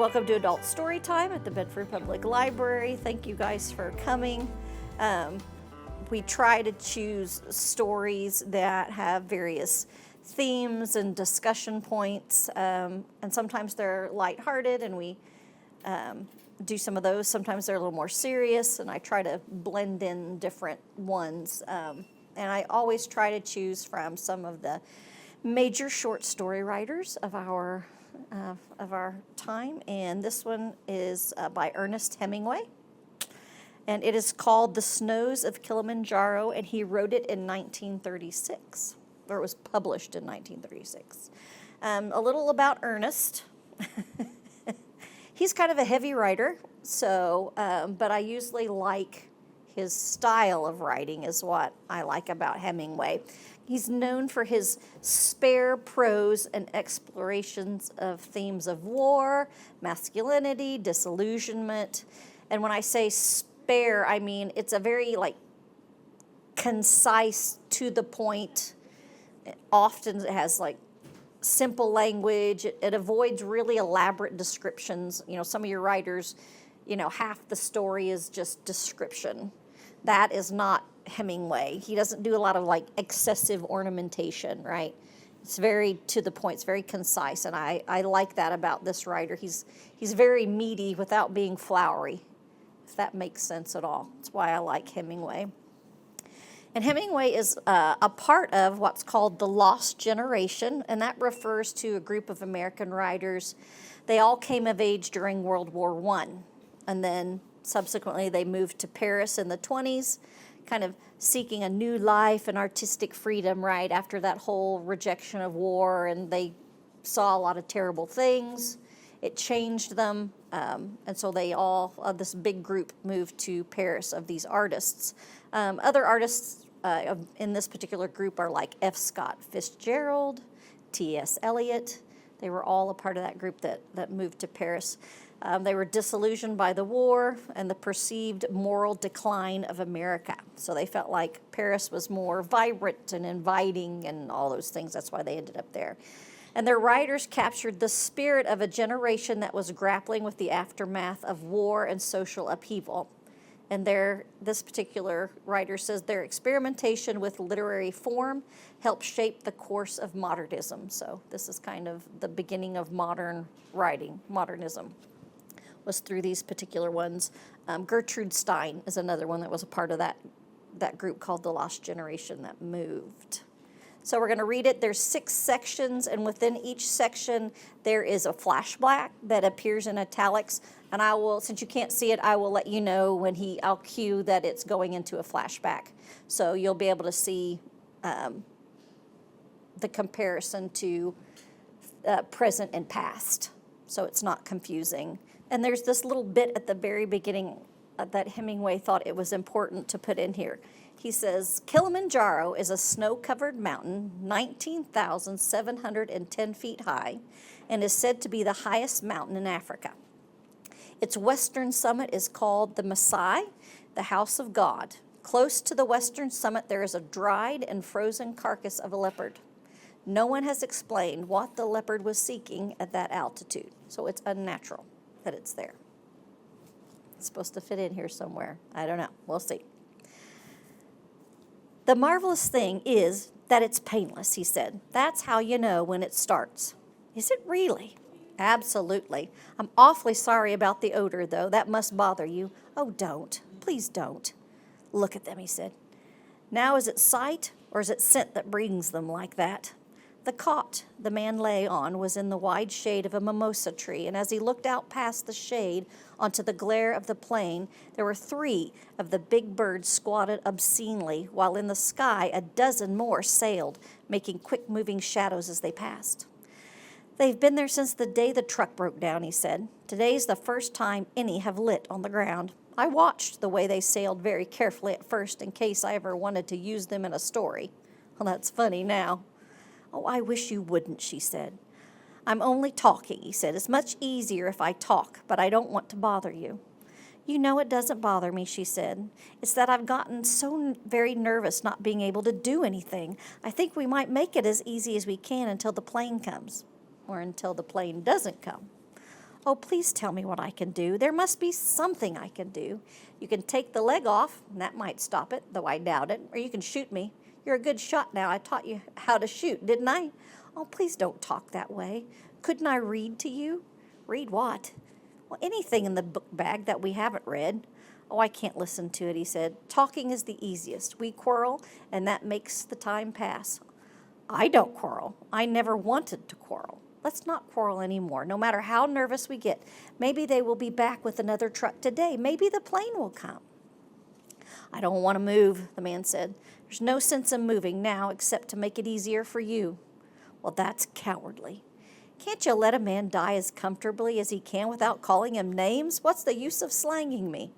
welcome to Adult Storytime at the Bedford Public Library. Thank you guys for coming. We try to choose stories that have various themes and discussion points, and sometimes they're lighthearted, and we do some of those. Sometimes they're a little more serious, and I try to blend in different ones. And I always try to choose from some of the major short story writers of our time, and this one is by Ernest Hemingway, and it is called The Snows of Kilimanjaro, and he wrote it in 1936, or it was published in 1936. A little about Ernest. He's kind of a heavy writer, so but I usually like his style of writing is what I like about Hemingway. He's known for his spare prose and explorations of themes of war, masculinity, disillusionment. And when I say spare, I mean it's a very concise, to the point. Often it has simple language. It avoids really elaborate descriptions. You know, some of your writers, half the story is just description. That is not Hemingway. He doesn't do a lot of excessive ornamentation, right? It's very to the point. It's very concise, and I like that about this writer. He's very meaty without being flowery, if that makes sense at all. That's why I like Hemingway. And Hemingway is a part of what's called the Lost Generation, and that refers to a group of American writers. They all came of age during World War I, and then subsequently they moved to Paris in the 20s, kind of seeking a new life and artistic freedom, right, after that whole rejection of war, and they saw a lot of terrible things. It changed them, and so they all, this big group, moved to Paris of these artists. Other artists in this particular group are like F. Scott Fitzgerald, T.S. Eliot. They were all a part of that group that moved to Paris. They were disillusioned by the war and the perceived moral decline of America. So they felt like Paris was more vibrant and inviting and all those things. That's why they ended up there. And their writers captured the spirit of a generation that was grappling with the aftermath of war and social upheaval. And this particular writer says their experimentation with literary form helped shape the course of modernism. So this is kind of the beginning of modern writing, modernism, was through these particular ones. Gertrude Stein is another one that was a part of that group called the Lost Generation that moved. So we're going to read it. There's 6 sections, and within each section there is a flashback that appears in italics. And I will, since you can't see it, I will let you know when I'll cue that it's going into a flashback. So you'll be able to see the comparison to present and past. So it's not confusing. And there's this little bit at the very beginning that Hemingway thought it was important to put in here. He says, Kilimanjaro is a snow-covered mountain, 19,710 feet high, and is said to be the highest mountain in Africa. Its western summit is called the Masai, the house of God. Close to the western summit, there is a dried and frozen carcass of a leopard. No one has explained what the leopard was seeking at that altitude, so it's unnatural that it's there. It's supposed to fit in here somewhere. I don't know. We'll see. The marvelous thing is that it's painless, he said. That's how you know when it starts. Is it really? Absolutely. I'm awfully sorry about the odor, though. That must bother you. Oh, don't. Please don't. Look at them, he said. Now is it sight or is it scent that brings them like that? The cot the man lay on was in the wide shade of a mimosa tree, and as he looked out past the shade onto the glare of the plain, there were 3 of the big birds squatted obscenely, while in the sky a dozen more sailed, making quick-moving shadows as they passed. They've been there since the day the truck broke down, he said. Today's the first time any have lit on the ground. I watched the way they sailed very carefully at first in case I ever wanted to use them in a story. Well, that's funny now. Oh, I wish you wouldn't, she said. I'm only talking, he said. It's much easier if I talk, but I don't want to bother you. You know it doesn't bother me, she said. It's that I've gotten so very nervous not being able to do anything. I think we might make it as easy as we can until the plane comes, or until the plane doesn't come. Oh, please tell me what I can do. There must be something I can do. You can take the leg off, and that might stop it, though I doubt it. Or you can shoot me. You're a good shot now. I taught you how to shoot, didn't I? Oh, please don't talk that way. Couldn't I read to you? Read what? Well, anything in the book bag that we haven't read. Oh, I can't listen to it, he said. Talking is the easiest. We quarrel, and that makes the time pass. I don't quarrel. I never wanted to quarrel. Let's not quarrel anymore, no matter how nervous we get. Maybe they will be back with another truck today. Maybe the plane will come. I don't want to move, the man said. There's no sense in moving now except to make it easier for you. Well, that's cowardly. Can't you let a man die as comfortably as he can without calling him names? What's the use of slanging me?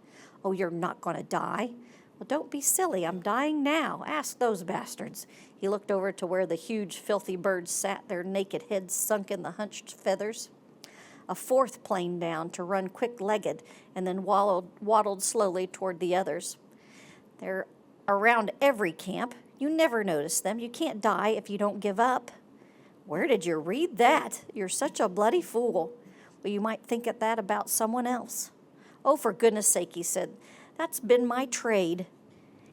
Oh, you're not going to die. Well, don't be silly. I'm dying now. Ask those bastards. He looked over to where the huge, filthy birds sat, their naked heads sunk in the hunched feathers. A fourth planed down to run quick-legged and then waddled slowly toward the others. They're around every camp. You never notice them. You can't die if you don't give up. Where did you read that? You're such a bloody fool. Well, you might think of that about someone else. Oh, for goodness sake, he said. That's been my trade.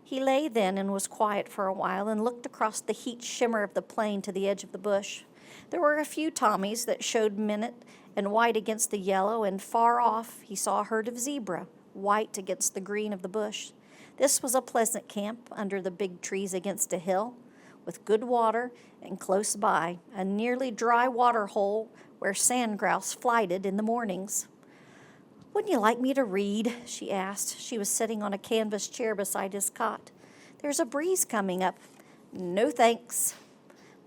He lay then and was quiet for a while and looked across the heat shimmer of the plain to the edge of the bush. There were a few Tommies that showed minute and white against the yellow, and far off he saw a herd of zebra, white against the green of the bush. This was a pleasant camp under the big trees against a hill, with good water, and close by, a nearly dry water hole where sand grouse flighted in the mornings. Wouldn't you like me to read? She asked. She was sitting on a canvas chair beside his cot. There's a breeze coming up. No thanks.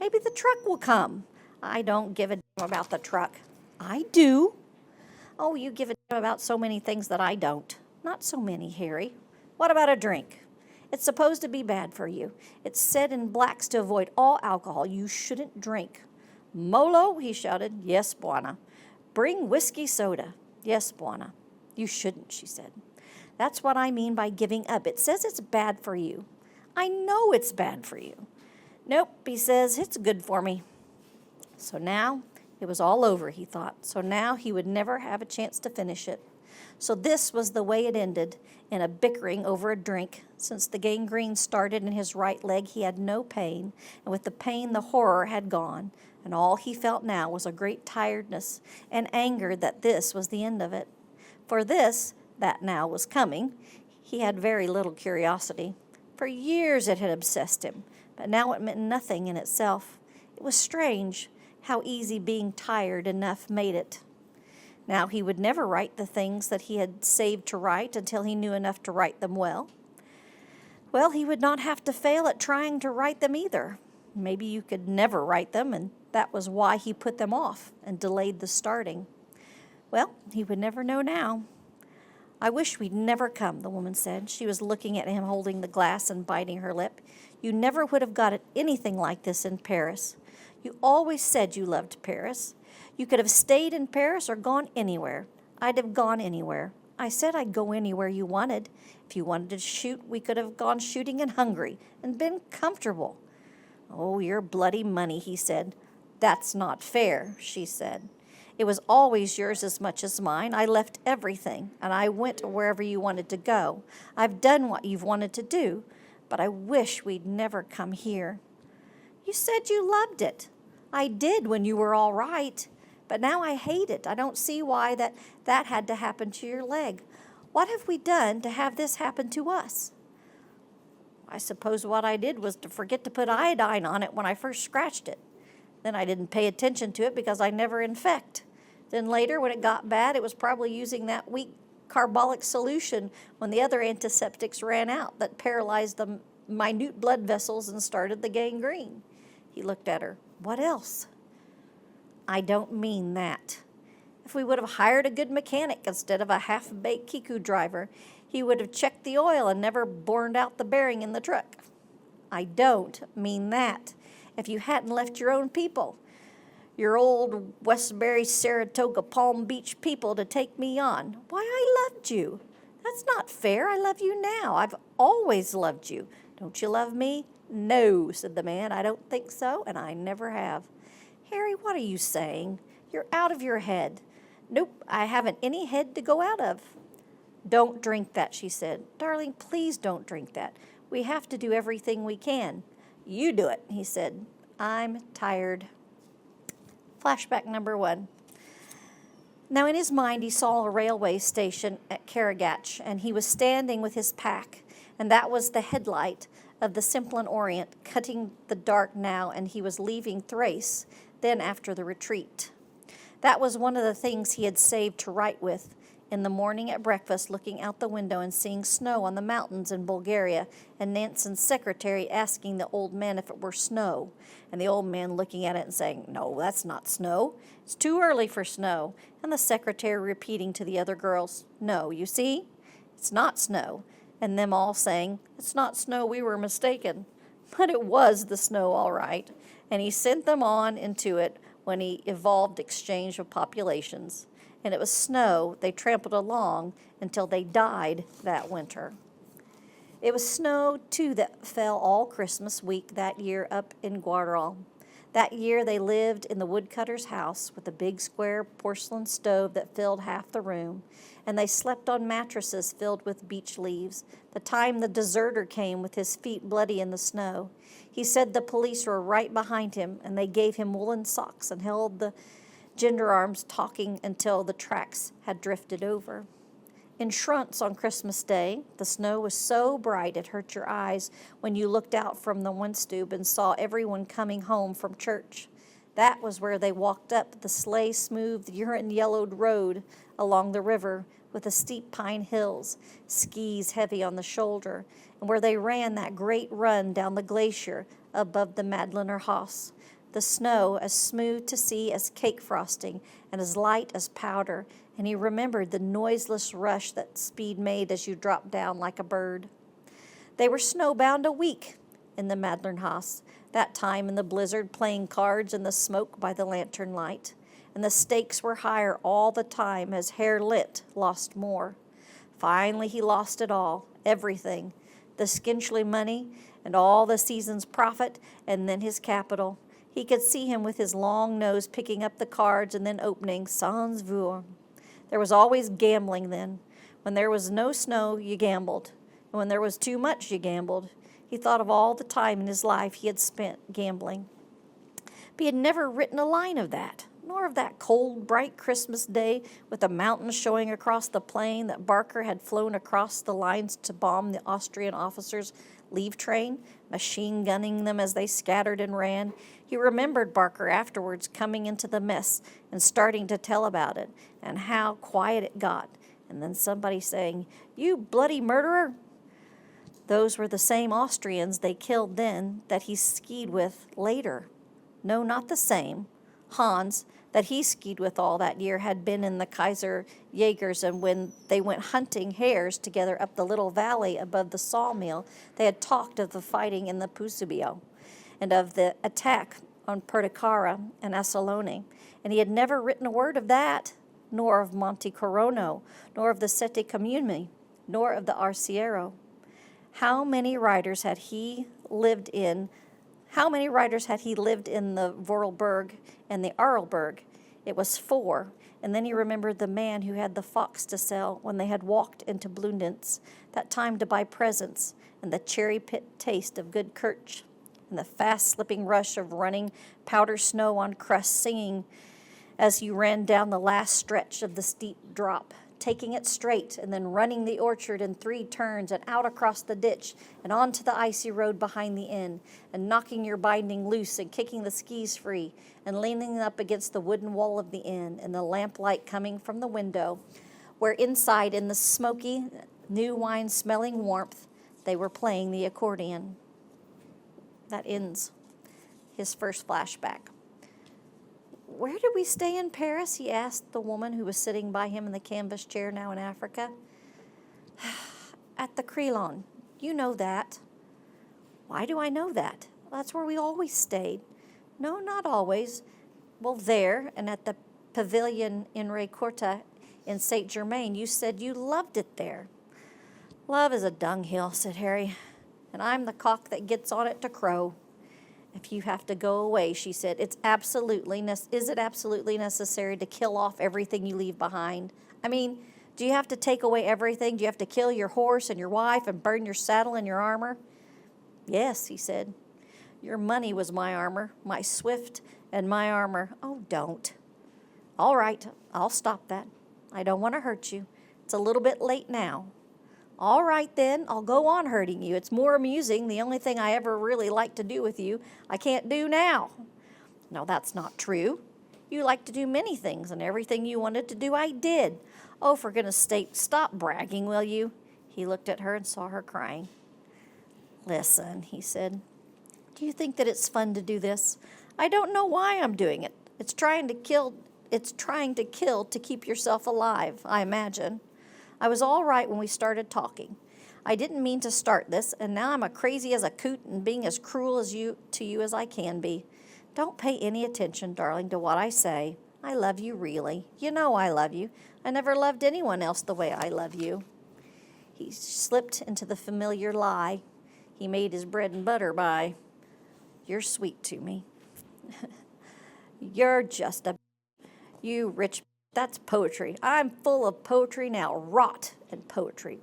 Maybe the truck will come. I don't give a damn about the truck. I do. Oh, you give a damn about so many things that I don't. Not so many, Harry. What about a drink? It's supposed to be bad for you. It's said in blacks to avoid all alcohol. You shouldn't drink. Molo, he shouted. Yes, Bwana. Bring whiskey soda. Yes, Bwana. You shouldn't, she said. That's what I mean by giving up. It says it's bad for you. I know it's bad for you. Nope, he says, it's good for me. So now it was all over, he thought. So now he would never have a chance to finish it. So this was the way it ended, in a bickering over a drink. Since the gangrene started in his right leg, he had no pain, and with the pain, the horror had gone, and all he felt now was a great tiredness and anger that this was the end of it. For this, that now was coming, he had very little curiosity. For years it had obsessed him, but now it meant nothing in itself. It was strange how easy being tired enough made it. Now he would never write the things that he had saved to write until he knew enough to write them well. Well, he would not have to fail at trying to write them either. Maybe you could never write them, and that was why he put them off and delayed the starting. Well, he would never know now. I wish we'd never come, the woman said. She was looking at him holding the glass and biting her lip. You never would have got anything like this in Paris. You always said you loved Paris. You could have stayed in Paris or gone anywhere. I'd have gone anywhere. I said I'd go anywhere you wanted. If you wanted to shoot, we could have gone shooting in Hungary and been comfortable. Oh, your bloody money, he said. That's not fair, she said. It was always yours as much as mine. I left everything, and I went wherever you wanted to go. I've done what you've wanted to do, but I wish we'd never come here. You said you loved it. I did when you were all right. But now I hate it. I don't see why that had to happen to your leg. What have we done to have this happen to us? I suppose what I did was to forget to put iodine on it when I first scratched it. Then I didn't pay attention to it because I never infect. Then later, when it got bad, it was probably using that weak carbolic solution when the other antiseptics ran out that paralyzed the minute blood vessels and started the gangrene. He looked at her. What else? I don't mean that. If we would have hired a good mechanic instead of a half-baked Kiku driver, he would have checked the oil and never burned out the bearing in the truck. I don't mean that. If you hadn't left your own people, your old Westbury, Saratoga, Palm Beach people to take me on, why, I loved you. That's not fair. I love you now. I've always loved you. Don't you love me? No, said the man. I don't think so, and I never have. Harry, what are you saying? You're out of your head. Nope, I haven't any head to go out of. Don't drink that, she said. Darling, please don't drink that. We have to do everything we can. You do it, he said. I'm tired. Flashback number 1. Now in his mind he saw a railway station at Karagach, and he was standing with his pack, and that was the headlight of the Simplon Orient, cutting the dark now, and he was leaving Thrace, then after the retreat. That was one of the things he had saved to write with. In the morning at breakfast, looking out the window and seeing snow on the mountains in Bulgaria, and Nansen's secretary asking the old man if it were snow, and the old man looking at it and saying, "No, that's not snow. It's too early for snow," and the secretary repeating to the other girls, "No, you see, it's not snow," and them all saying, "It's not snow, we were mistaken." But it was the snow all right, and he sent them on into it when he evolved exchange of populations. And it was snow they trampled along until they died that winter. It was snow, too, that fell all Christmas week that year up in Guadalajara. That year they lived in the woodcutter's house with a big square porcelain stove that filled half the room, and they slept on mattresses filled with beech leaves. The time the deserter came with his feet bloody in the snow, he said the police were right behind him, and they gave him woolen socks and held the gendarmes talking until the tracks had drifted over. In Shrunts on Christmas Day, the snow was so bright it hurt your eyes when you looked out from the one stoop and saw everyone coming home from church. That was where they walked up the sleigh-smoothed, urine-yellowed road along the river with the steep pine hills, skis heavy on the shoulder, and where they ran that great run down the glacier above the Madlener Haus. The snow as smooth to see as cake frosting and as light as powder, and he remembered the noiseless rush that speed made as you dropped down like a bird. They were snowbound a week in the Madlernhaus, that time in the blizzard, playing cards in the smoke by the lantern light, and the stakes were higher all the time as Herr Litt lost more. Finally he lost it all, everything, the Skinchley money and all the season's profit, and then his capital. He could see him with his long nose picking up the cards and then opening sans voir. There was always gambling then. When there was no snow, you gambled. And when there was too much, you gambled. He thought of all the time in his life he had spent gambling. But he had never written a line of that, nor of that cold, bright Christmas day with the mountains showing across the plain that Barker had flown across the lines to bomb the Austrian officers' leave train, machine gunning them as they scattered and ran. He remembered Barker afterwards coming into the mess and starting to tell about it, and how quiet it got, and then somebody saying, "You bloody murderer!" Those were the same Austrians they killed then that he skied with later. No, not the same. Hans, that he skied with all that year, had been in the Kaiser Jägers, and when they went hunting hares together up the little valley above the sawmill, they had talked of the fighting in the Pusubio and of the attack on Perticara and Assalone, and he had never written a word of that, nor of Monte Corono, nor of the Sette Communi, nor of the Arciero. How many writers had he lived in the Vorarlberg and the Arlberg? It was 4, and then he remembered the man who had the fox to sell when they had walked into Blundens, that time to buy presents, and the cherry pit taste of good kirch, and the fast-slipping rush of running powder snow on crust, singing as you ran down the last stretch of the steep drop, taking it straight and then running the orchard in 3 turns and out across the ditch and onto the icy road behind the inn, and knocking your binding loose and kicking the skis free and leaning up against the wooden wall of the inn, and the lamplight coming from the window, where inside in the smoky, new wine smelling warmth, they were playing the accordion. That ends his first flashback. "Where did we stay in Paris?" he asked the woman who was sitting by him in the canvas chair now in Africa. "At the Crillon. You know that." "Why do I know that?" "Well, that's where we always stayed." "No, not always." "Well, there, and at the Pavilion in Récorta in Saint Germain. You said you loved it there." "Love is a dunghill," said Harry, "and I'm the cock that gets on it to crow." If you have to go away, she said, is it absolutely necessary to kill off everything you leave behind? I mean, do you have to take away everything? Do you have to kill your horse and your wife and burn your saddle and your armor? Yes, he said. Your money was my armor, my swift and my armor. Oh, don't. All right, I'll stop that. I don't want to hurt you. It's a little bit late now. All right, then, I'll go on hurting you. It's more amusing. The only thing I ever really like to do with you, I can't do now. No, that's not true. You like to do many things, and everything you wanted to do, I did. Oh, for goodness sake, stop bragging, will you? He looked at her and saw her crying. Listen, he said, do you think that it's fun to do this? I don't know why I'm doing it. It's trying to kill to keep yourself alive, I imagine. I was all right when we started talking. I didn't mean to start this, and now I'm as crazy as a coot and being as cruel to you as I can be. Don't pay any attention, darling, to what I say. I love you really. You know I love you. I never loved anyone else the way I love you. He slipped into the familiar lie he made his bread and butter by. You're sweet to me. You're just a... You rich... That's poetry. I'm full of poetry now. Rotten poetry.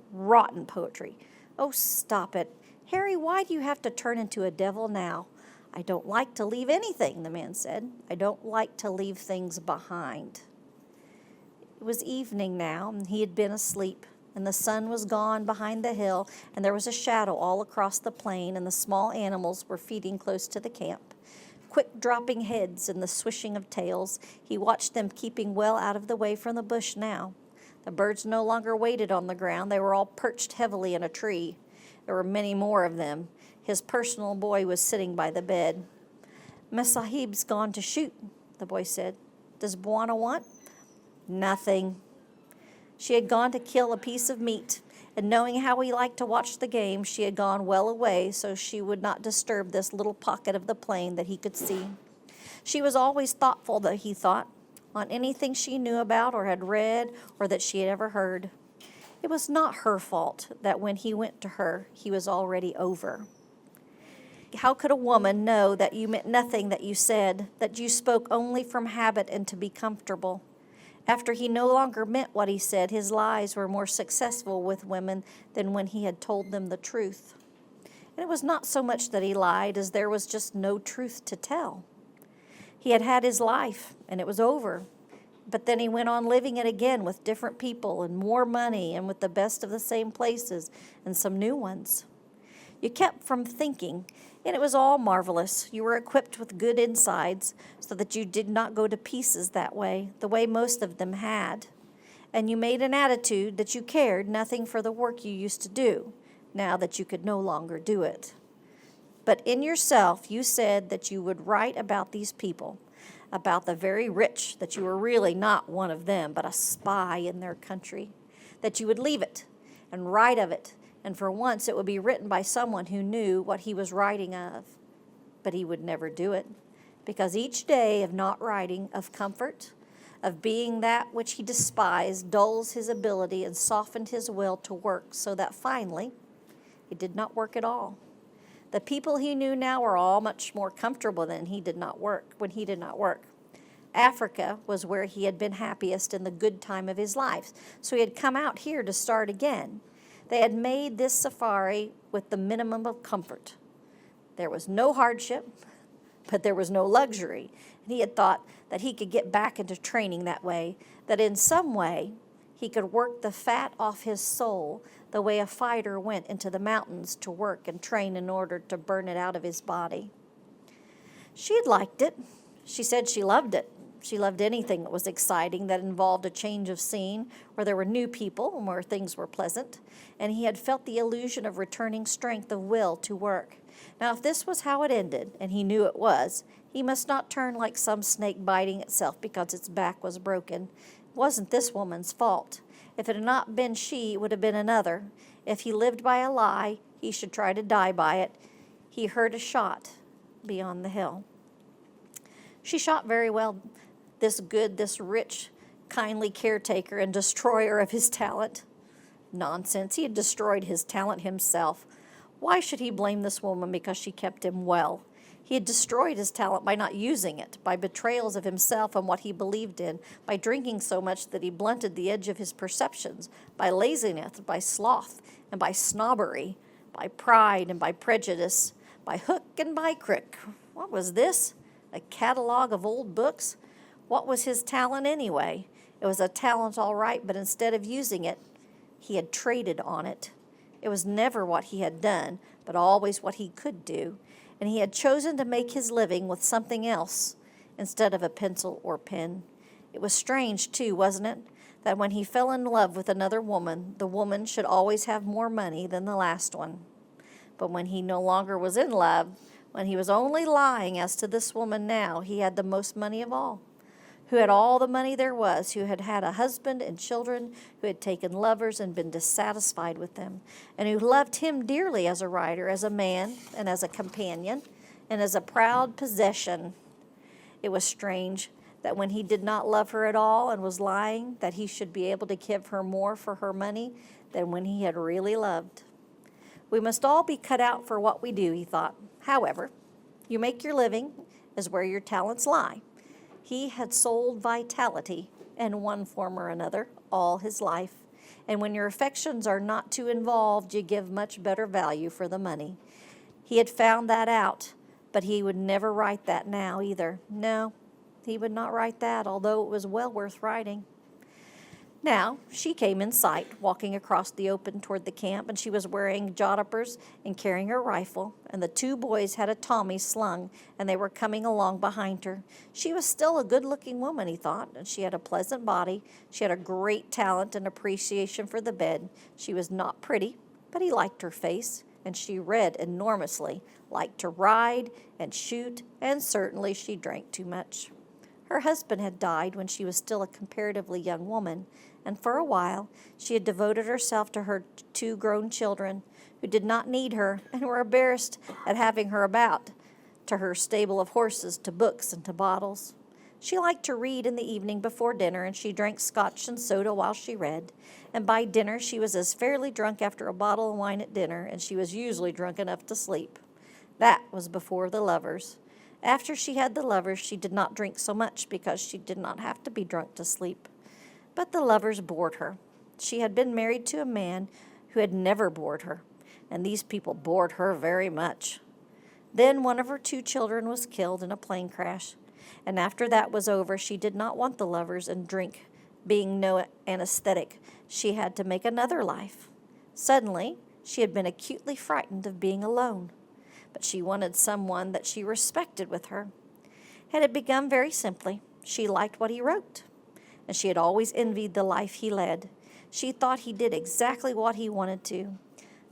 Oh, stop it. Harry, why do you have to turn into a devil now? I don't like to leave anything, the man said. I don't like to leave things behind. It was evening now, and he had been asleep, and the sun was gone behind the hill, and there was a shadow all across the plain, and the small animals were feeding close to the camp. Quick dropping heads and the swishing of tails, he watched them keeping well out of the way from the bush now. The birds no longer waited on the ground. They were all perched heavily in a tree. There were many more of them. His personal boy was sitting by the bed. Miss Sahib's gone to shoot, the boy said. Does Bwana want? Nothing. She had gone to kill a piece of meat, and knowing how he liked to watch the game, she had gone well away so she would not disturb this little pocket of the plain that he could see. She was always thoughtful, though, he thought, on anything she knew about or had read or that she had ever heard. It was not her fault that when he went to her, he was already over. How could a woman know that you meant nothing that you said, that you spoke only from habit and to be comfortable? After he no longer meant what he said, his lies were more successful with women than when he had told them the truth. And it was not so much that he lied as there was just no truth to tell. He had had his life, and it was over. But then he went on living it again with different people and more money and with the best of the same places and some new ones. You kept from thinking, and it was all marvelous. You were equipped with good insides so that you did not go to pieces that way, the way most of them had. And you made an attitude that you cared nothing for the work you used to do, now that you could no longer do it. But in yourself, you said that you would write about these people, about the very rich, that you were really not one of them, but a spy in their country, that you would leave it and write of it, and for once it would be written by someone who knew what he was writing of. But he would never do it, because each day of not writing, of comfort, of being that which he despised, dulls his ability and softened his will to work, so that finally it did not work at all. The people he knew now were all much more comfortable than when he did not work. Africa was where he had been happiest in the good time of his life, so he had come out here to start again. They had made this safari with the minimum of comfort. There was no hardship, but there was no luxury. And he had thought that he could get back into training that way, that in some way he could work the fat off his soul the way a fighter went into the mountains to work and train in order to burn it out of his body. She had liked it. She said she loved it. She loved anything that was exciting, that involved a change of scene, where there were new people and where things were pleasant. And he had felt the illusion of returning strength of will to work. Now, if this was how it ended, and he knew it was, he must not turn like some snake biting itself because its back was broken. It wasn't this woman's fault. If it had not been she, it would have been another. If he lived by a lie, he should try to die by it. He heard a shot beyond the hill. She shot very well, this rich, kindly caretaker and destroyer of his talent. Nonsense, he had destroyed his talent himself. Why should he blame this woman because she kept him well? He had destroyed his talent by not using it, by betrayals of himself and what he believed in, by drinking so much that he blunted the edge of his perceptions, by laziness, by sloth, and by snobbery, by pride and by prejudice, by hook and by crook. What was this? A catalog of old books? What was his talent anyway? It was a talent all right, but instead of using it, he had traded on it. It was never what he had done, but always what he could do. And he had chosen to make his living with something else instead of a pencil or pen. It was strange, too, wasn't it, that when he fell in love with another woman, the woman should always have more money than the last one. But when he no longer was in love, when he was only lying as to this woman now, he had the most money of all, who had all the money there was, who had had a husband and children, who had taken lovers and been dissatisfied with them, and who loved him dearly as a writer, as a man, and as a companion, and as a proud possession. It was strange that when he did not love her at all and was lying, that he should be able to give her more for her money than when he had really loved. We must all be cut out for what we do, he thought. However, you make your living is where your talents lie. He had sold vitality in one form or another all his life. And when your affections are not too involved, you give much better value for the money. He had found that out, but he would never write that now either. No, he would not write that, although it was well worth writing. Now, she came in sight, walking across the open toward the camp, and she was wearing jodhpurs and carrying her rifle, and the two boys had a Tommy slung, and they were coming along behind her. She was still a good-looking woman, he thought, and she had a pleasant body. She had a great talent and appreciation for the bed. She was not pretty, but he liked her face, and she read enormously, liked to ride and shoot, and certainly she drank too much. Her husband had died when she was still a comparatively young woman, and for a while she had devoted herself to her two grown children, who did not need her and were embarrassed at having her about, to her stable of horses, to books, and to bottles. She liked to read in the evening before dinner, and she drank scotch and soda while she read, and by dinner she was as fairly drunk after a bottle of wine at dinner, and she was usually drunk enough to sleep. That was before the lovers. After she had the lovers, she did not drink so much because she did not have to be drunk to sleep. But the lovers bored her. She had been married to a man who had never bored her, and these people bored her very much. Then one of her two children was killed in a plane crash, and after that was over, she did not want the lovers and drink. Being no anesthetic, she had to make another life. Suddenly, she had been acutely frightened of being alone, but she wanted someone that she respected with her. It had begun very simply. She liked what he wrote, and she had always envied the life he led. She thought he did exactly what he wanted to.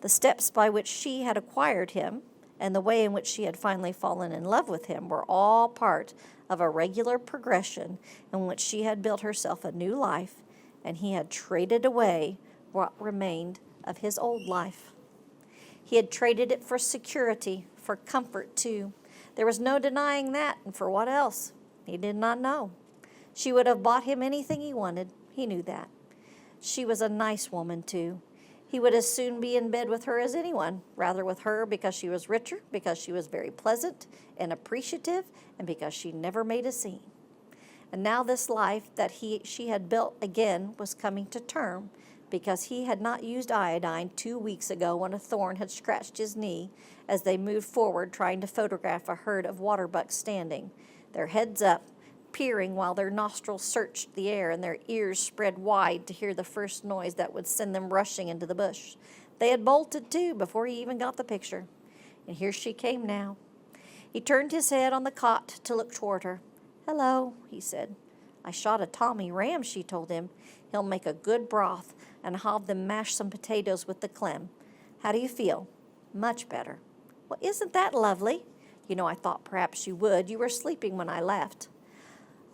The steps by which she had acquired him and the way in which she had finally fallen in love with him were all part of a regular progression in which she had built herself a new life, and he had traded away what remained of his old life. He had traded it for security, for comfort, too. There was no denying that, and for what else? He did not know. She would have bought him anything he wanted. He knew that. She was a nice woman, too. He would as soon be in bed with her as anyone, rather with her because she was richer, because she was very pleasant and appreciative, and because she never made a scene. And now this life that she had built again was coming to term, because he had not used iodine 2 weeks ago when a thorn had scratched his knee as they moved forward trying to photograph a herd of waterbucks standing, their heads up, peering while their nostrils searched the air and their ears spread wide to hear the first noise that would send them rushing into the bush. They had bolted, too, before he even got the picture. And here she came now. He turned his head on the cot to look toward her. "Hello," he said. "I shot a Tommy ram," she told him. "He'll make a good broth, and I'll have them mash some potatoes with the clem. How do you feel?" "Much better." "Well, isn't that lovely? You know, I thought perhaps you would. You were sleeping when I left."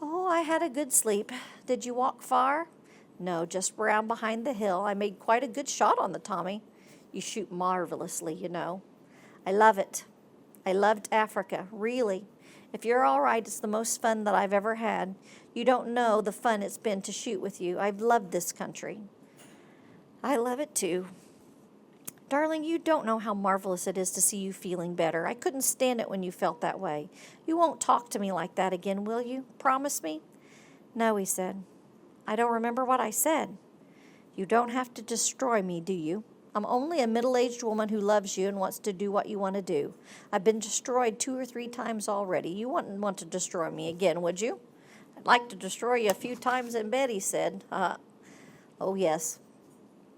"Oh, I had a good sleep. Did you walk far?" "No, just round behind the hill. I made quite a good shot on the Tommy." "You shoot marvelously, you know." "I love it. I loved Africa, really. If you're all right, it's the most fun that I've ever had. You don't know the fun it's been to shoot with you. I've loved this country." "I love it, too." Darling, you don't know how marvelous it is to see you feeling better. I couldn't stand it when you felt that way. You won't talk to me like that again, will you? Promise me?" "No," he said. "I don't remember what I said." "You don't have to destroy me, do you? I'm only a middle-aged woman who loves you and wants to do what you want to do. I've been destroyed 2 or 3 times already. You wouldn't want to destroy me again, would you?" "I'd like to destroy you a few times in bed," he said. "Oh, yes,"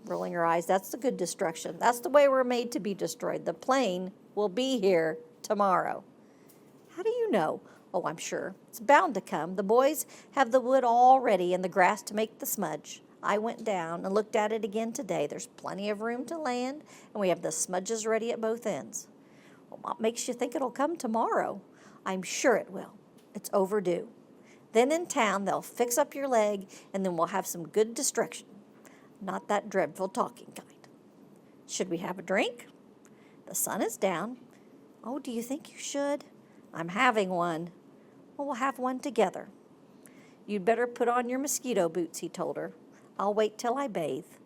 rolling her eyes. "That's the good destruction. That's the way we're made to be destroyed. The plane will be here tomorrow." "How do you know?" "Oh, I'm sure. It's bound to come. The boys have the wood all ready and the grass to make the smudge. I went down and looked at it again today. There's plenty of room to land, and we have the smudges ready at both ends." "Well, what makes you think it'll come tomorrow?" "I'm sure it will. It's overdue. Then in town they'll fix up your leg, and then we'll have some good destruction. Not that dreadful talking kind. Should we have a drink?" "The sun is down." "Oh, do you think you should?" "I'm having one." "Well, we'll have one together." "You'd better put on your mosquito boots," he told her. "I'll wait till I bathe."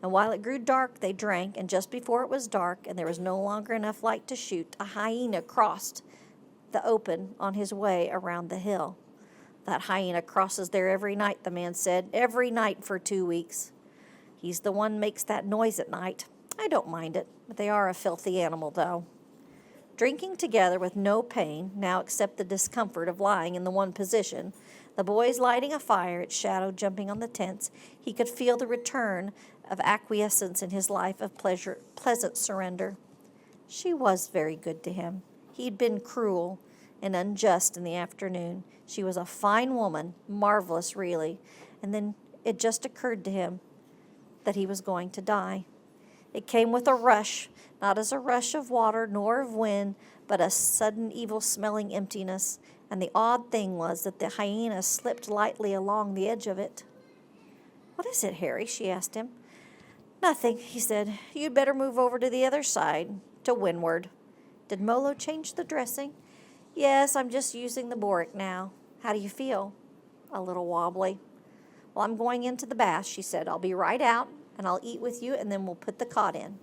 And while it grew dark, they drank, and just before it was dark and there was no longer enough light to shoot, a hyena crossed the open on his way around the hill. "That hyena crosses there every night," the man said. "Every night for 2 weeks. He's the one makes that noise at night. I don't mind it, but they are a filthy animal, though." Drinking together with no pain, now except the discomfort of lying in the one position, the boys lighting a fire, its shadow jumping on the tents, he could feel the return of acquiescence in his life of pleasant surrender. She was very good to him. He'd been cruel and unjust in the afternoon. She was a fine woman, marvelous really, and then it just occurred to him that he was going to die. It came with a rush, not as a rush of water nor of wind, but a sudden evil-smelling emptiness, and the odd thing was that the hyena slipped lightly along the edge of it. "What is it, Harry?" she asked him. "Nothing," he said. "You'd better move over to the other side, to windward." "Did Molo change the dressing?" "Yes, I'm just using the boric now." "How do you feel?" "A little wobbly." "Well, I'm going into the bath," she said. "I'll be right out, and I'll eat with you, and then we'll put the cot in."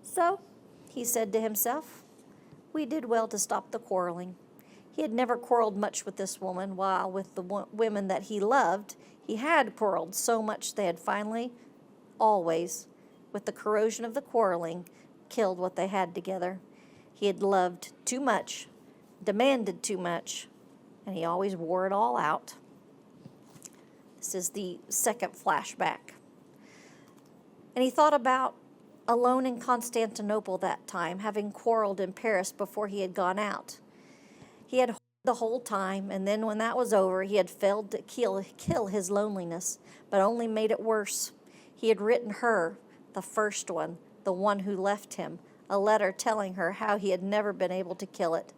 So, he said to himself, we did well to stop the quarreling. He had never quarreled much with this woman, while with the women that he loved, he had quarreled so much they had finally, always, with the corrosion of the quarreling, killed what they had together. He had loved too much, demanded too much, and he always wore it all out. This is the second flashback. And he thought about alone in Constantinople that time, having quarreled in Paris before he had gone out. He had the whole time, and then when that was over, he had failed to kill his loneliness, but only made it worse. He had written her, the first one, the one who left him, a letter telling her how he had never been able to kill it.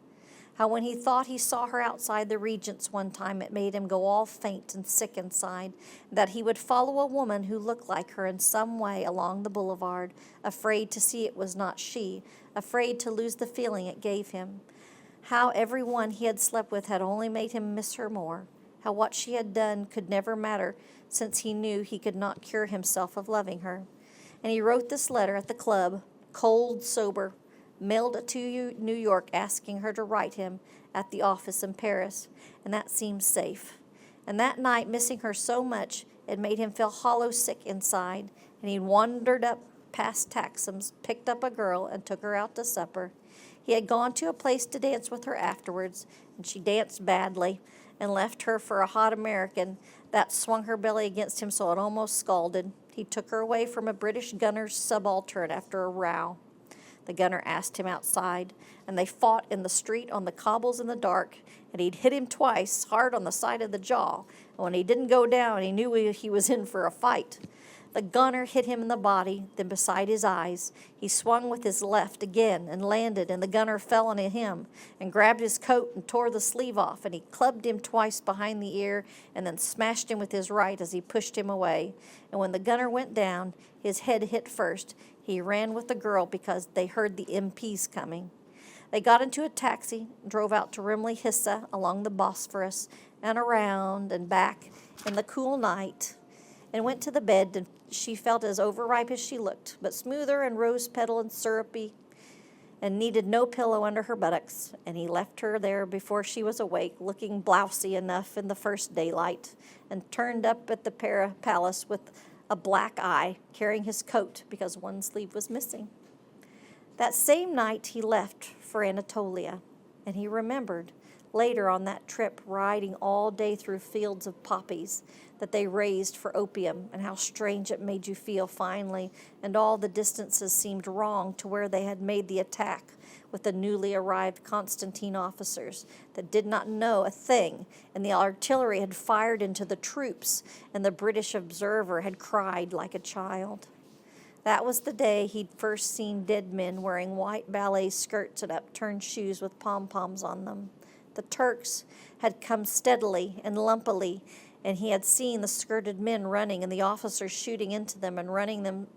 How when he thought he saw her outside the Regent's one time, it made him go all faint and sick inside, that he would follow a woman who looked like her in some way along the boulevard, afraid to see it was not she, afraid to lose the feeling it gave him. How every one he had slept with had only made him miss her more. How what she had done could never matter, since he knew he could not cure himself of loving her. And he wrote this letter at the club, cold, sober, mailed it to New York, asking her to write him at the office in Paris, and that seemed safe. And that night, missing her so much, it made him feel hollow sick inside, and he wandered up past Taxam's, picked up a girl, and took her out to supper. He had gone to a place to dance with her afterwards, and she danced badly, and left her for a hot American that swung her belly against him so it almost scalded. He took her away from a British gunner's subaltern after a row. The gunner asked him outside, and they fought in the street on the cobbles in the dark, and he'd hit him twice, hard on the side of the jaw. And when he didn't go down, he knew he was in for a fight. The gunner hit him in the body, then beside his eyes. He swung with his left again and landed, and the gunner fell on him and grabbed his coat and tore the sleeve off, and he clubbed him twice behind the ear and then smashed him with his right as he pushed him away. And when the gunner went down, his head hit first. He ran with the girl because they heard the MPs coming. They got into a taxi, drove out to Rimley Hissa along the Bosphorus and around and back in the cool night, and went to the bed she felt as overripe as she looked, but smoother and rose petal and syrupy, and needed no pillow under her buttocks, and he left her there before she was awake, looking blousy enough in the first daylight, and turned up at the palace with a black eye, carrying his coat because one sleeve was missing. That same night he left for Anatolia, and he remembered later on that trip riding all day through fields of poppies that they raised for opium, and how strange it made you feel finally, and all the distances seemed wrong to where they had made the attack with the newly arrived Constantine officers that did not know a thing, and the artillery had fired into the troops, and the British observer had cried like a child. That was the day he'd first seen dead men wearing white ballet skirts and upturned shoes with pom-poms on them. The Turks had come steadily and lumpily, and he had seen the skirted men running and the officers shooting into them and running them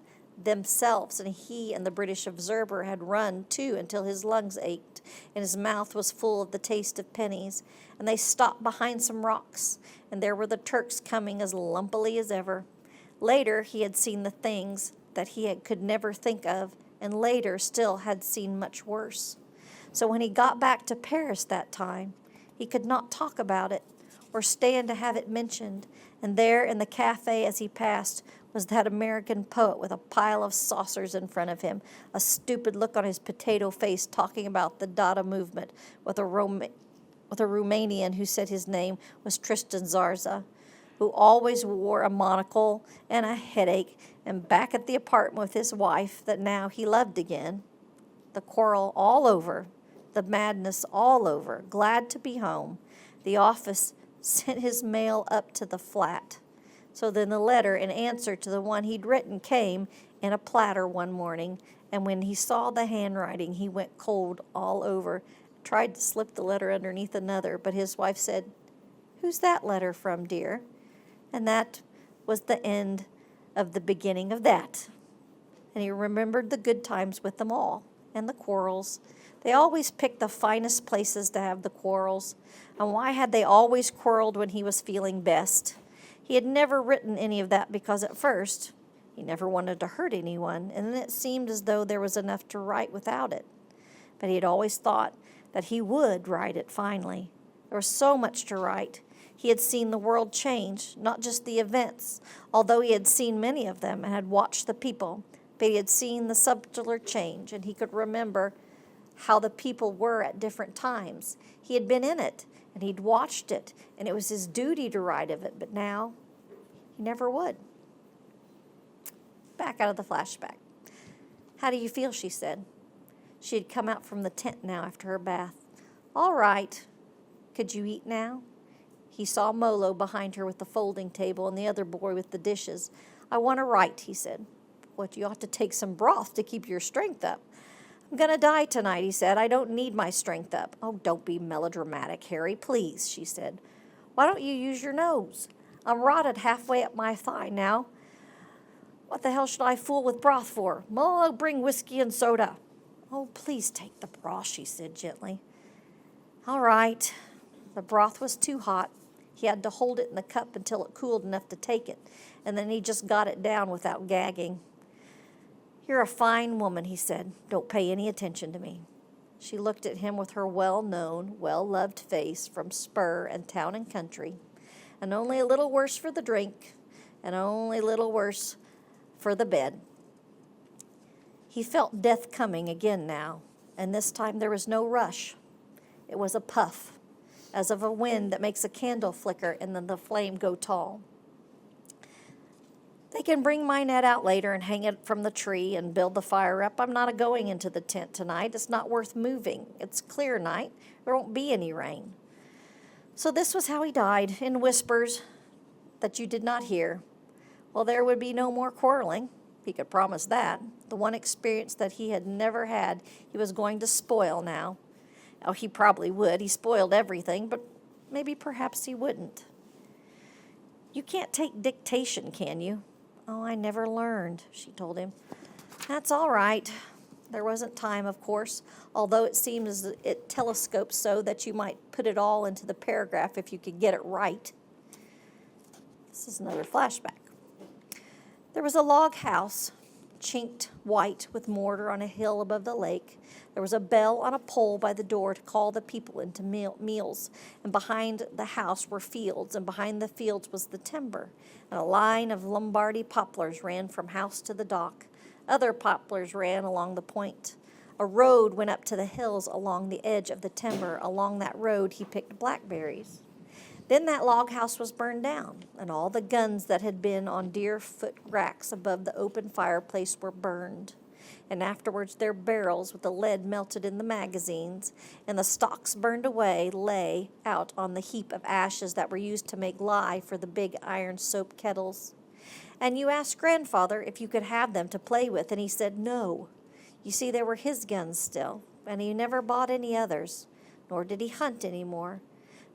themselves, and he and the British observer had run too until his lungs ached and his mouth was full of the taste of pennies, and they stopped behind some rocks, and there were the Turks coming as lumpily as ever. Later he had seen the things that could never think of, and later still had seen much worse. So when he got back to Paris that time, he could not talk about it or stand to have it mentioned, and there in the cafe as he passed was that American poet with a pile of saucers in front of him, a stupid look on his potato face, talking about the Dada movement with a Romanian who said his name was Tristan Zarza, who always wore a monocle and a headache, and back at the apartment with his wife that now he loved again. The quarrel all over, the madness all over, glad to be home. The office sent his mail up to the flat. So then the letter in answer to the one he'd written came in a platter one morning, and when he saw the handwriting, he went cold all over, tried to slip the letter underneath another, but his wife said, "Who's that letter from, dear?" And that was the end of the beginning of that. And he remembered the good times with them all, and the quarrels. They always picked the finest places to have the quarrels. And why had they always quarreled when he was feeling best? He had never written any of that because at first he never wanted to hurt anyone, and then it seemed as though there was enough to write without it. But he had always thought that he would write it finally. There was so much to write. He had seen the world change, not just the events, although he had seen many of them and had watched the people, but he had seen the subtler change, and he could remember how the people were at different times. He had been in it, and he'd watched it, and it was his duty to write of it, but now he never would. Back out of the flashback. "How do you feel?" she said. She had come out from the tent now after her bath. "All right. Could you eat now?" He saw Molo behind her with the folding table and the other boy with the dishes. "I want to write," he said. "What, you ought to take some broth to keep your strength up." "I'm going to die tonight," he said. "I don't need my strength up." "Oh, don't be melodramatic, Harry, please," she said. "Why don't you use your nose? I'm rotted halfway up my thigh now. What the hell should I fool with broth for? Molo, bring whiskey and soda." "Oh, please take the broth," she said gently. "All right." The broth was too hot. He had to hold it in the cup until it cooled enough to take it, and then he just got it down without gagging. "You're a fine woman," he said. "Don't pay any attention to me." She looked at him with her well-known, well-loved face from spur and town and country, and only a little worse for the drink, and only a little worse for the bed. He felt death coming again now, and this time there was no rush. It was a puff, as of a wind that makes a candle flicker and then the flame go tall. "They can bring my net out later and hang it from the tree and build the fire up. I'm not a-going into the tent tonight. It's not worth moving. It's a clear night. There won't be any rain." So this was how he died, in whispers that you did not hear. Well, there would be no more quarreling. He could promise that. The one experience that he had never had, he was going to spoil now. Oh, he probably would. He spoiled everything, but maybe perhaps he wouldn't. "You can't take dictation, can you?" "Oh, I never learned," she told him. "That's all right." There wasn't time, of course, although it seemed as it telescoped so that you might put it all into the paragraph if you could get it right. This is another flashback. There was a log house, chinked white with mortar on a hill above the lake. There was a bell on a pole by the door to call the people into meals, and behind the house were fields, and behind the fields was the timber, and a line of Lombardy poplars ran from house to the dock. Other poplars ran along the point. A road went up to the hills along the edge of the timber. Along that road he picked blackberries. Then that log house was burned down, and all the guns that had been on deer foot racks above the open fireplace were burned. And afterwards their barrels with the lead melted in the magazines, and the stocks burned away lay out on the heap of ashes that were used to make lye for the big iron soap kettles. And you asked Grandfather if you could have them to play with, and he said no. You see, they were his guns still, and he never bought any others, nor did he hunt any more.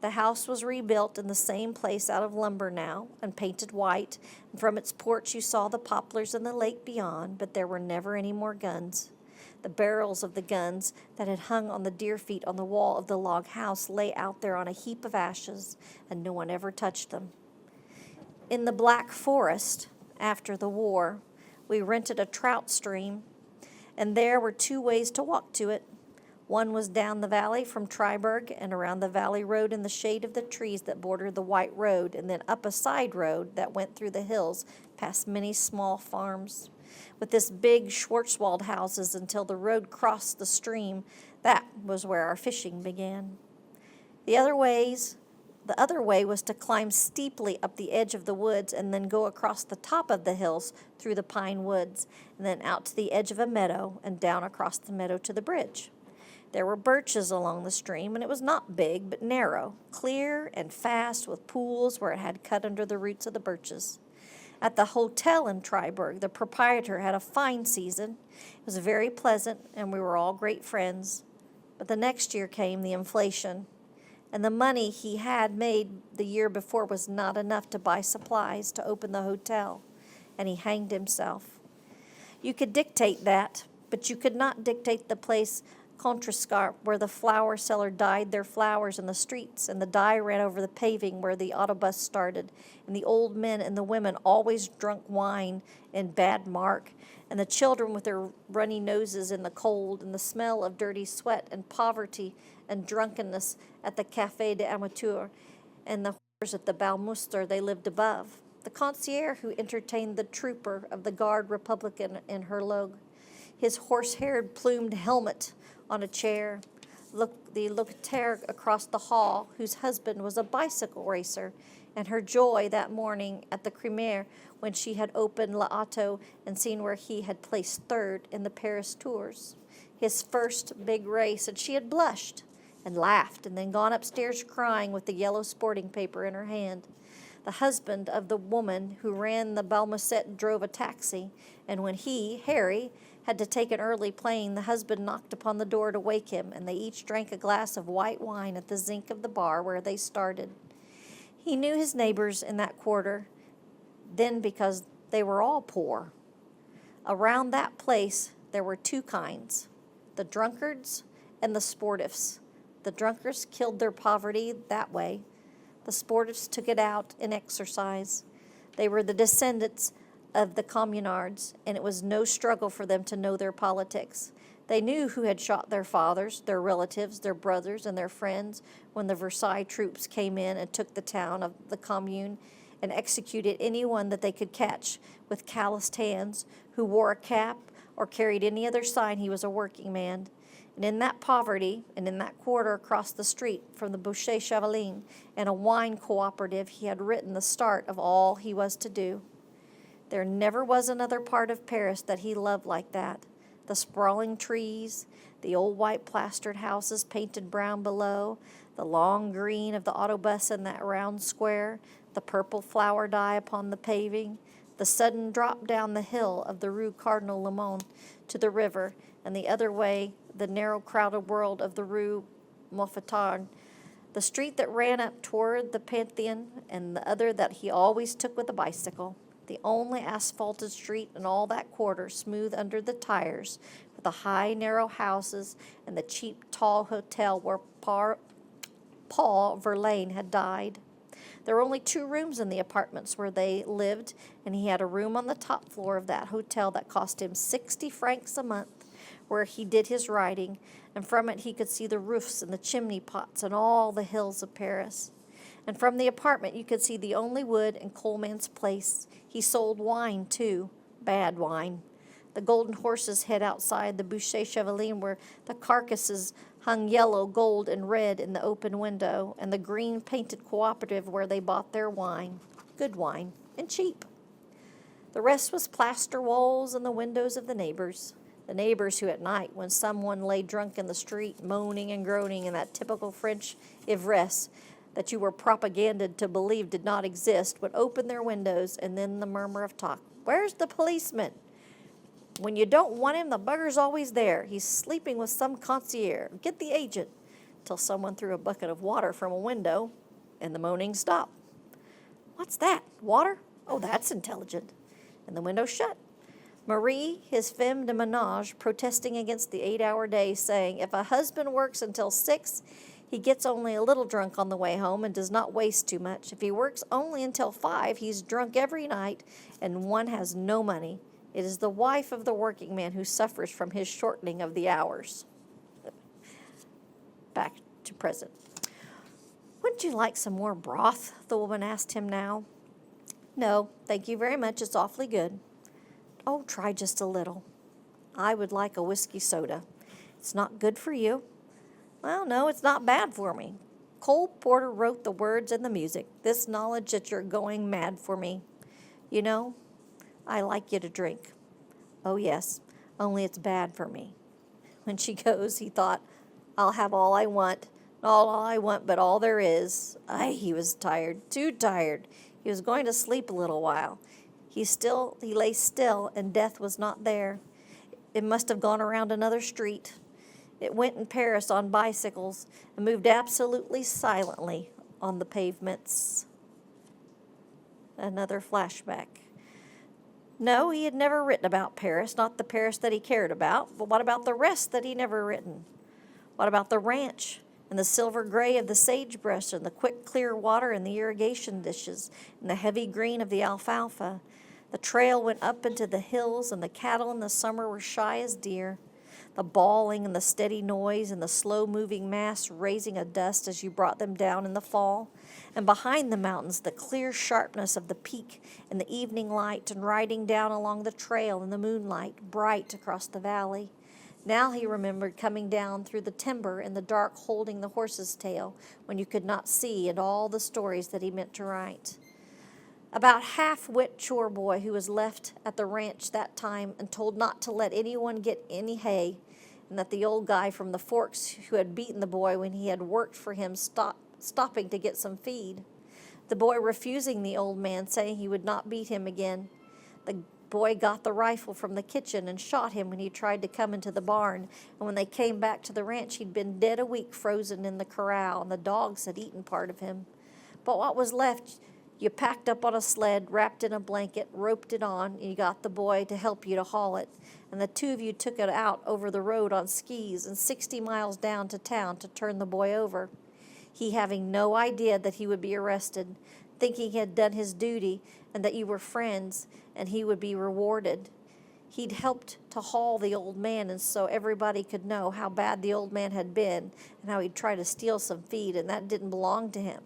The house was rebuilt in the same place out of lumber now, and painted white, and from its porch you saw the poplars and the lake beyond, but there were never any more guns. The barrels of the guns that had hung on the deer feet on the wall of the log house lay out there on a heap of ashes, and no one ever touched them. In the Black Forest, after the war, we rented a trout stream, and there were 2 ways to walk to it. One was down the valley from Triberg and around the valley road in the shade of the trees that bordered the white road, and then up a side road that went through the hills past many small farms. With this big Schwarzwald houses until the road crossed the stream, that was where our fishing began. The other way was to climb steeply up the edge of the woods and then go across the top of the hills through the pine woods, and then out to the edge of a meadow and down across the meadow to the bridge. There were birches along the stream, and it was not big, but narrow, clear and fast, with pools where it had cut under the roots of the birches. At the hotel in Triberg, the proprietor had a fine season. It was very pleasant, and we were all great friends. But the next year came the inflation, and the money he had made the year before was not enough to buy supplies to open the hotel, and he hanged himself. You could dictate that, but you could not dictate the place Contrescarpe, where the flower seller dyed their flowers in the streets, and the dye ran over the paving where the autobus started, and the old men and the women always drunk wine in bad mark, and the children with their runny noses in the cold, and the smell of dirty sweat and poverty and drunkenness at the Café des Amateurs, and the whores at the Balmuster they lived above. The concierge who entertained the trooper of the Guard Republican in Herloge, his horse-haired plumed helmet on a chair, the locataire across the hall, whose husband was a bicycle racer, and her joy that morning at the Cremiere when she had opened L'Auto and seen where he had placed third in the Paris Tours, his first big race, and she had blushed and laughed and then gone upstairs crying with the yellow sporting paper in her hand. The husband of the woman who ran the Balmusette drove a taxi, and when he, Harry, had to take an early plane, the husband knocked upon the door to wake him, and they each drank a glass of white wine at the zinc of the bar where they started. He knew his neighbors in that quarter then because they were all poor. Around that place there were 2 kinds, the drunkards and the sportives. The drunkards killed their poverty that way. The sportives took it out in exercise. They were the descendants of the communards, and it was no struggle for them to know their politics. They knew who had shot their fathers, their relatives, their brothers, and their friends when the Versailles troops came in and took the town of the Commune and executed anyone that they could catch with calloused hands, who wore a cap or carried any other sign he was a working man. And in that poverty, and in that quarter across the street from the Boucher Chevaline and a wine cooperative, he had written the start of all he was to do. There never was another part of Paris that he loved like that. The sprawling trees, the old white plastered houses painted brown below, the long green of the autobus in that round square, the purple flower dye upon the paving, the sudden drop down the hill of the Rue Cardinal Lemon to the river, and the other way the narrow crowded world of the Rue Mouffetard, the street that ran up toward the Pantheon, and the other that he always took with a bicycle. The only asphalted street in all that quarter, smooth under the tires, with the high, narrow houses and the cheap, tall hotel where Paul Verlaine had died. There were only 2 rooms in the apartments where they lived, and he had a room on the top floor of that hotel that cost him 60 francs a month, where he did his writing, and from it he could see the roofs and the chimney pots and all the hills of Paris. And from the apartment you could see the only wood and coalman's place. He sold wine, too, bad wine. The golden horse's head outside the Boucher Chevaline, where the carcasses hung yellow, gold, and red in the open window, and the green painted cooperative where they bought their wine, good wine, and cheap. The rest was plaster walls and the windows of the neighbors who at night, when someone lay drunk in the street, moaning and groaning in that typical French ivresse that you were propaganded to believe did not exist, would open their windows, and then the murmur of talk. Where's the policeman? When you don't want him, the bugger's always there. He's sleeping with some concierge. Get the agent. Till someone threw a bucket of water from a window, and the moaning stopped. What's that? Water? Oh, that's intelligent. And the window shut. Marie, his femme de ménage, protesting against the 8-hour day, saying, if a husband works until 6, he gets only a little drunk on the way home and does not waste too much. If he works only until 5, he's drunk every night, and one has no money. It is the wife of the working man who suffers from his shortening of the hours. Back to present. Wouldn't you like some more broth? The woman asked him now. No, thank you very much. It's awfully good. Oh, try just a little. I would like a whiskey soda. It's not good for you. Well, no, it's not bad for me. Cole Porter wrote the words and the music. This knowledge that you're going mad for me. You know, I like you to drink. Oh, yes, only it's bad for me. When she goes, he thought, I'll have all I want. Not all I want, but all there is. He was tired, too tired. He was going to sleep a little while. He lay still, and death was not there. It must have gone around another street. It went in Paris on bicycles and moved absolutely silently on the pavements. Another flashback. No, he had never written about Paris, not the Paris that he cared about, but what about the rest that he never written? What about the ranch and the silver gray of the sagebrush and the quick clear water and the irrigation dishes and the heavy green of the alfalfa? The trail went up into the hills, and the cattle in the summer were shy as deer. The bawling and the steady noise and the slow-moving mass raising a dust as you brought them down in the fall. And behind the mountains, the clear sharpness of the peak and the evening light, and riding down along the trail in the moonlight, bright across the valley. Now he remembered coming down through the timber in the dark, holding the horse's tail, when you could not see, and all the stories that he meant to write. About half-wit chore boy who was left at the ranch that time and told not to let anyone get any hay, and that the old guy from the Forks who had beaten the boy when he had worked for him stopping to get some feed. The boy refusing the old man, saying he would not beat him again. The boy got the rifle from the kitchen and shot him when he tried to come into the barn, and when they came back to the ranch he'd been dead a week, frozen in the corral, and the dogs had eaten part of him. But what was left you packed up on a sled, wrapped in a blanket, roped it on, and you got the boy to help you to haul it. And the 2 of you took it out over the road on skis and 60 miles down to town to turn the boy over. He having no idea that he would be arrested, thinking he had done his duty and that you were friends and he would be rewarded. He'd helped to haul the old man, and so everybody could know how bad the old man had been and how he'd tried to steal some feed, and that didn't belong to him.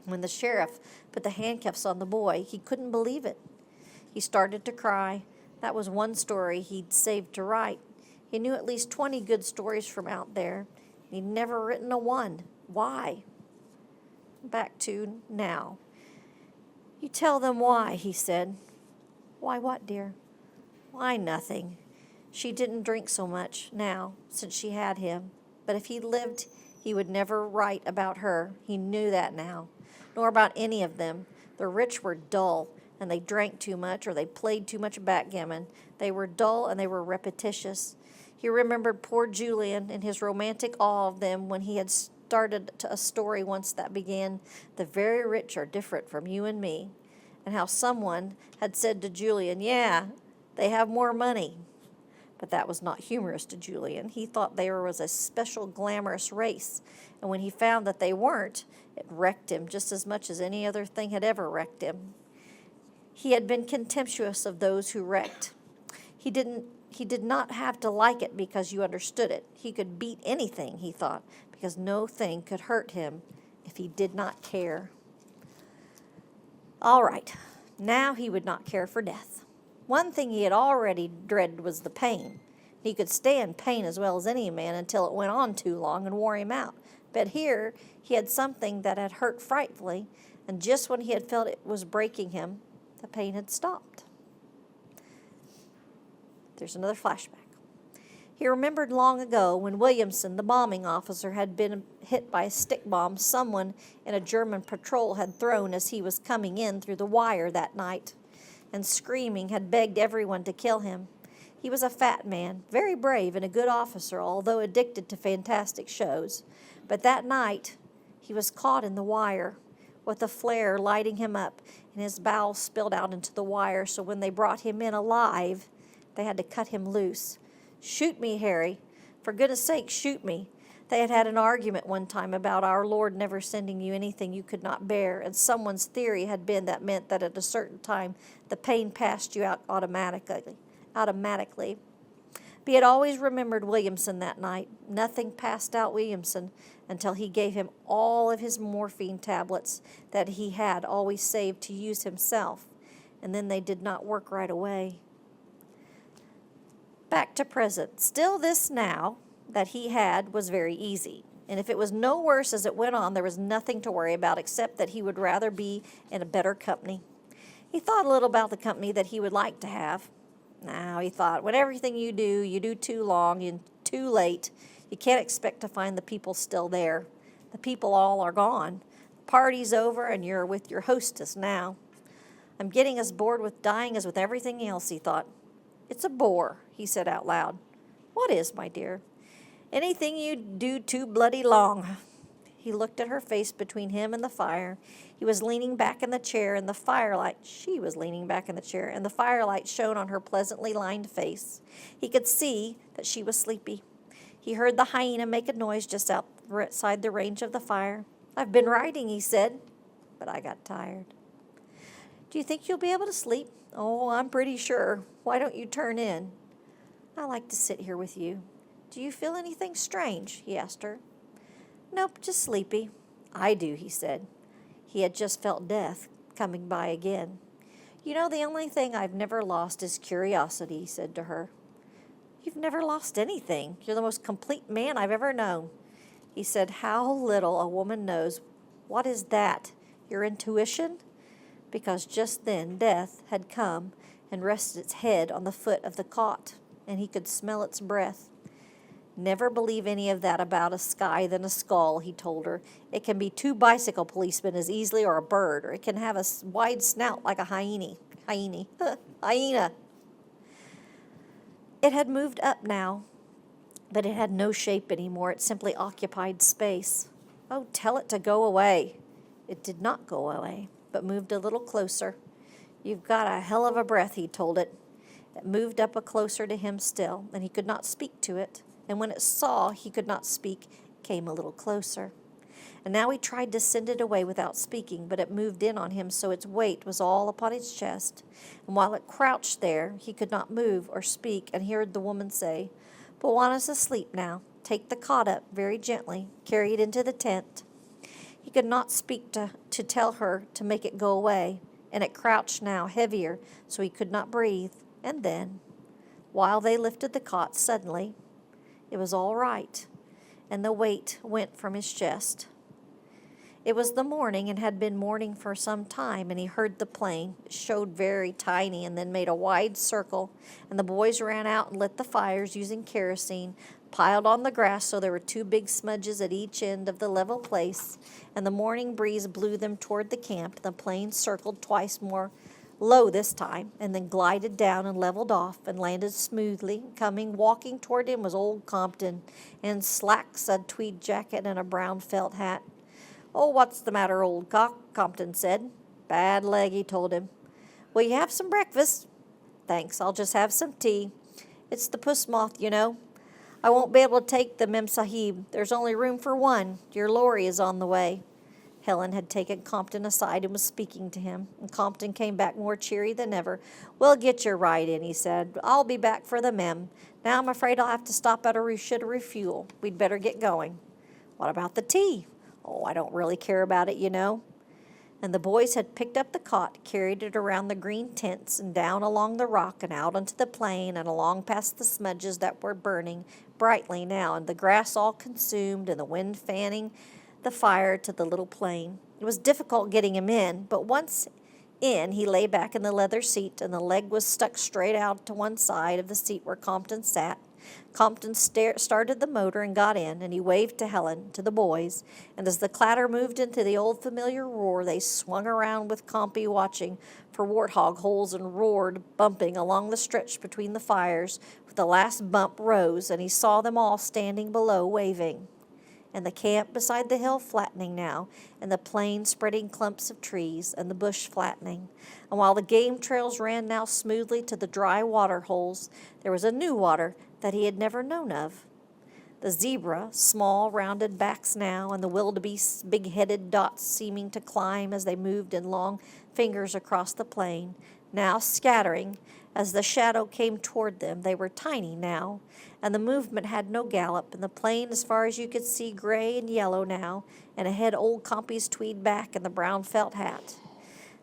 When the sheriff put the handcuffs on the boy, he couldn't believe it. He started to cry. That was one story he'd saved to write. He knew at least 20 good stories from out there. He'd never written a one. Why? Back to now. You tell them why, he said. Why what, dear? Why nothing. She didn't drink so much now, since she had him. But if he lived, he would never write about her. He knew that now. Nor about any of them. The rich were dull, and they drank too much, or they played too much backgammon. They were dull, and they were repetitious. He remembered poor Julian and his romantic awe of them when he had started a story once that began, "The very rich are different from you and me," and how someone had said to Julian, "Yeah, they have more money." But that was not humorous to Julian. He thought there was a special glamorous race, and when he found that they weren't, it wrecked him just as much as any other thing had ever wrecked him. He had been contemptuous of those who wrecked. He did not have to like it because you understood it. He could beat anything, he thought, because no thing could hurt him if he did not care. All right, now he would not care for death. One thing he had already dreaded was the pain. He could stand pain as well as any man until it went on too long and wore him out. But here he had something that had hurt frightfully, and just when he had felt it was breaking him, the pain had stopped. There's another flashback. He remembered long ago when Williamson, the bombing officer, had been hit by a stick bomb someone in a German patrol had thrown as he was coming in through the wire that night, and screaming had begged everyone to kill him. He was a fat man, very brave and a good officer, although addicted to fantastic shows. But that night, he was caught in the wire, with a flare lighting him up, and his bowels spilled out into the wire, so when they brought him in alive, they had to cut him loose. "Shoot me, Harry. For goodness sake, shoot me." They had had an argument one time about our Lord never sending you anything you could not bear, and someone's theory had been that meant that at a certain time the pain passed you out automatically. But he had always remembered Williamson that night. Nothing passed out Williamson until he gave him all of his morphine tablets that he had always saved to use himself, and then they did not work right away. Back to present. Still, this now that he had was very easy, and if it was no worse as it went on, there was nothing to worry about except that he would rather be in a better company. He thought a little about the company that he would like to have. Now, he thought, when everything you do too long and too late, you can't expect to find the people still there. The people all are gone. The party's over, and you're with your hostess now. I'm getting as bored with dying as with everything else, he thought. It's a bore, he said out loud. What is, my dear? Anything you do too bloody long. He looked at her face between him and the fire. He was leaning back in the chair, and she was leaning back in the chair, and the firelight shone on her pleasantly lined face. He could see that she was sleepy. He heard the hyena make a noise just outside the range of the fire. I've been writing, he said, but I got tired. Do you think you'll be able to sleep? Oh, I'm pretty sure. Why don't you turn in? I like to sit here with you. Do you feel anything strange? He asked her. Nope, just sleepy. I do, he said. He had just felt death coming by again. You know, the only thing I've never lost is curiosity, he said to her. You've never lost anything. You're the most complete man I've ever known. He said, how little a woman knows. What is that? Your intuition? Because just then death had come and rested its head on the foot of the cot, and he could smell its breath. Never believe any of that about a sky than a skull, he told her. It can be two bicycle policemen as easily, or a bird, or it can have a wide snout like a hyena. Hyena. It had moved up now, but it had no shape anymore. It simply occupied space. Oh, tell it to go away. It did not go away, but moved a little closer. You've got a hell of a breath, he told it. It moved up closer to him still, and he could not speak to it. And when it saw he could not speak, it came a little closer. And now he tried to send it away without speaking, but it moved in on him, so its weight was all upon his chest. And while it crouched there, he could not move or speak, and he heard the woman say, Bawana's asleep now. Take the cot up very gently. Carry it into the tent. He could not speak to tell her to make it go away, and it crouched now heavier, so he could not breathe. And then, while they lifted the cot, suddenly, it was all right, and the weight went from his chest. It was the morning, and had been morning for some time, and he heard the plane. It showed very tiny and then made a wide circle, and the boys ran out and lit the fires using kerosene, piled on the grass so there were two big smudges at each end of the level place, and the morning breeze blew them toward the camp. The plane circled twice more, low this time, and then glided down and leveled off and landed smoothly. Walking toward him was old Compton, in slacks, a tweed jacket, and a brown felt hat. Oh, what's the matter, old cock? Compton said. Bad leg, he told him. Will you have some breakfast? Thanks, I'll just have some tea. It's the puss moth, you know. I won't be able to take the Mem Sahib. There's only room for one. Your lorry is on the way. Helen had taken Compton aside and was speaking to him, and Compton came back more cheery than ever. We'll get your ride in, he said. I'll be back for the Mem. Now I'm afraid I'll have to stop at a Russia to refuel. We'd better get going. What about the tea? Oh, I don't really care about it, you know. And the boys had picked up the cot, carried it around the green tents and down along the rock and out onto the plain and along past the smudges that were burning brightly now, and the grass all consumed and the wind fanning the fire to the little plain. It was difficult getting him in, but once in, he lay back in the leather seat, and the leg was stuck straight out to one side of the seat where Compton sat. Compton started the motor and got in, and he waved to Helen, to the boys, and as the clatter moved into the old familiar roar, they swung around with Compy watching for warthog holes and roared, bumping along the stretch between the fires. With the last bump rose, and he saw them all standing below, waving. And the camp beside the hill flattening now, and the plain spreading clumps of trees, and the bush flattening. And while the game trails ran now smoothly to the dry water holes, there was a new water that he had never known of. The zebra, small rounded backs now, and the wildebeest's big-headed dots seeming to climb as they moved in long fingers across the plain, now scattering as the shadow came toward them. They were tiny now, and the movement had no gallop, and the plain as far as you could see gray and yellow now, and ahead old Compy's tweed back and the brown felt hat.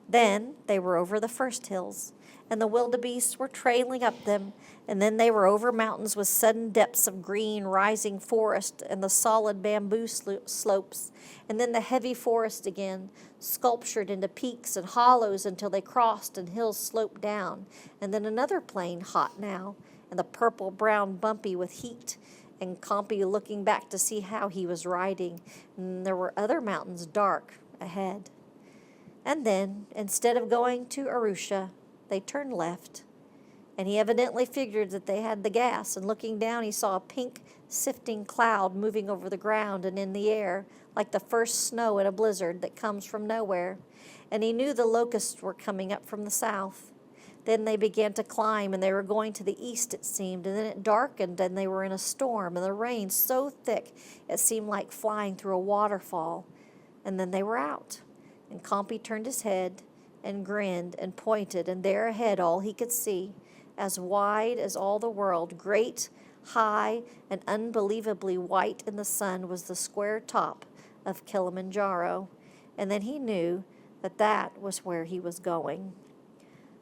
Then they were over the first hills, and the wildebeests were trailing up them, and then they were over mountains with sudden depths of green rising forest and the solid bamboo slopes, and then the heavy forest again, sculptured into peaks and hollows until they crossed and hills sloped down, and then another plain hot now, and the purple-brown bumpy with heat, and Compy looking back to see how he was riding, and there were other mountains dark ahead. And then, instead of going to Arusha, they turned left, and he evidently figured that they had the gas, and looking down he saw a pink, sifting cloud moving over the ground and in the air, like the first snow in a blizzard that comes from nowhere, and he knew the locusts were coming up from the south. Then they began to climb, and they were going to the east, it seemed, and then it darkened, and they were in a storm, and the rain so thick it seemed like flying through a waterfall, and then they were out. And Compy turned his head and grinned and pointed, and there ahead all he could see, as wide as all the world, great, high, and unbelievably white in the sun, was the square top of Kilimanjaro. And then he knew that that was where he was going.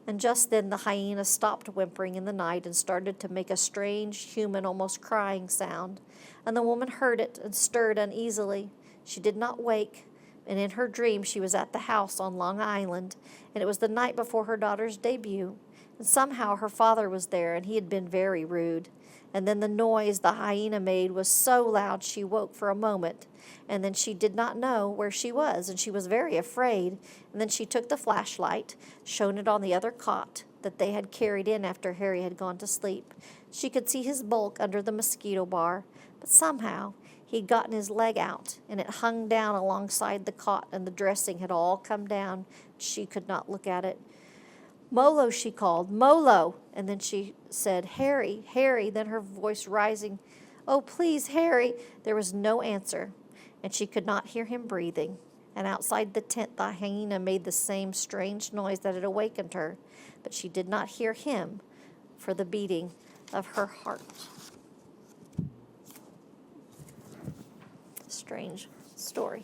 And just then the hyena stopped whimpering in the night and started to make a strange, human, almost crying sound. And the woman heard it and stirred uneasily. She did not wake, and in her dream she was at the house on Long Island, and it was the night before her daughter's debut. And somehow her father was there, and he had been very rude. And then the noise the hyena made was so loud she woke for a moment, and then she did not know where she was, and she was very afraid. And then she took the flashlight, shone it on the other cot that they had carried in after Harry had gone to sleep. She could see his bulk under the mosquito bar, but somehow he'd gotten his leg out, and it hung down alongside the cot, and the dressing had all come down. She could not look at it. "Molo," she called, "Molo!" And then she said, "Harry, Harry," then her voice rising, "Oh, please, Harry." There was no answer, and she could not hear him breathing. And outside the tent the hyena made the same strange noise that had awakened her, but she did not hear him for the beating of her heart. Strange story.